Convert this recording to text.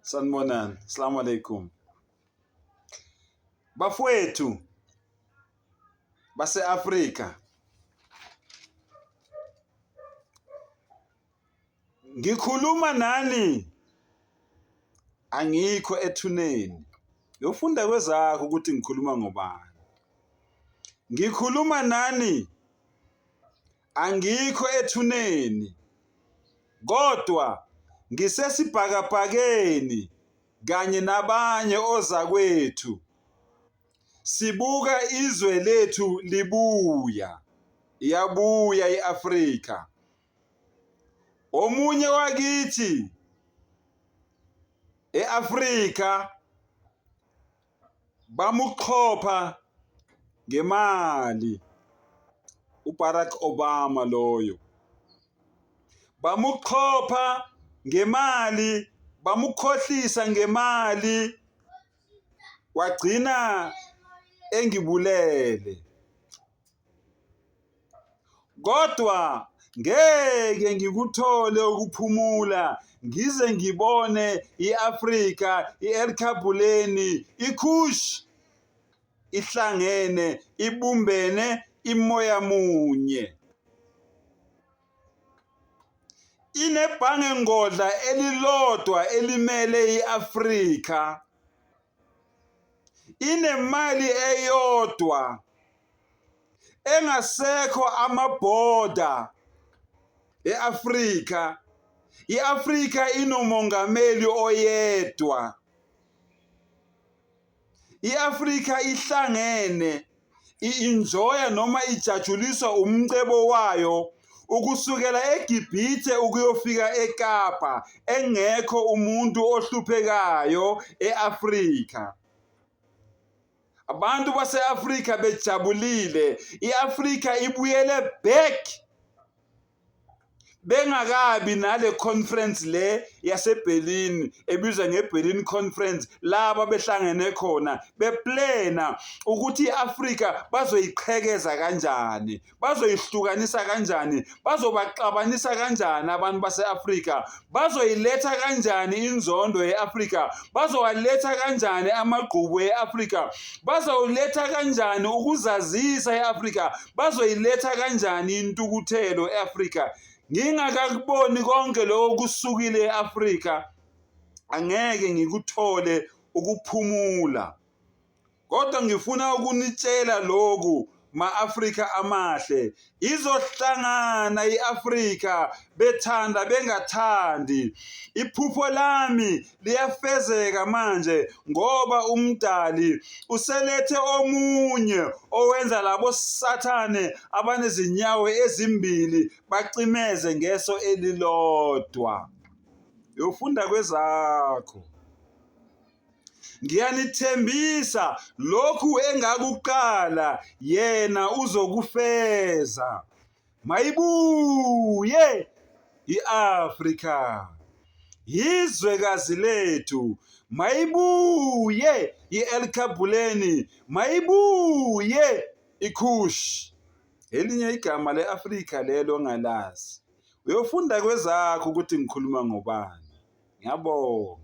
Sanibonani, assalamu alaikum. Bafowethu base-Afrika, ngikhuluma nani angikho ethuneni. Uyofunda kwezakho ukuthi ngikhuluma ngobani. Ngikhuluma nani angikho ethuneni, kodwa ngisesibhakabhakeni kanye nabanye ozakwethu. Sibuka izwe lethu libuya, iyabuya iAfrika. Omunye wakithi eAfrika bamuxhopha ngemali, uBarack Obama loyo. Bamuxhopha ngemali, bamukhohlisa ngemali, wagcina engibulele. Kodwa ngeke ngikuthole ukuphumula ngize ngibone iAfrika, iElkabuleni, iKush ihlangene, ibumbene, imoya munye. Inebhange ngodla elilodwa elimele iAfrika. Inemali eyodwa, engasekho amabhoda eAfrika. iAfrika inomongameli oyedwa. iAfrika ihlangene, i-enjoya noma ijatshuliswa umcebo wayo ukusukela eGibhithe ukuyofika eKapa. Engekho umuntu ohluphekayo eAfrika. Abantu base-Afrika bejabulile. iAfrika ibuyele back. Bengakabi nale conference le yaseBerlin ebizwa ngeBerlin Conference, laba behlangene khona beplana ukuthi iAfrika bazoyiqhekeza kanjani, bazoyihlukanisa kanjani, bazobaxabanisa kanjani abantu base-Afrika, bazoyiletha kanjani inzondo yeAfrika, bazowaletha kanjani amagqubu eAfrika, bazoletha kanjani ukuzazisa eAfrika, bazoyiletha kanjani intukuthelo eAfrika. Ngingakakuboni konke lokho kusukile eAfrika, angeke ngikuthole ukuphumula. Kodwa ngifuna ukunitshela lokhu, ma-Afrika amahle, izohlangana iAfrika bethanda bengathandi. Iphupho lami liyafezeka manje ngoba umdali uselethe omunye owenza labo sathane abanezinyawo ezimbili bacimeze ngeso elilodwa. Uyofunda kwezakho. Ngiyanithembisa lokhu engakuqala yena uzokufeza. Mayibuye iAfrika, izwekazi lethu. Mayibuye iElkabuleni, mayibuye iKush. Elinye igama leAfrika lelo ngalazi. Uyofunda kwezakho ukuthi ngikhuluma ngobani. Ngiyabonga.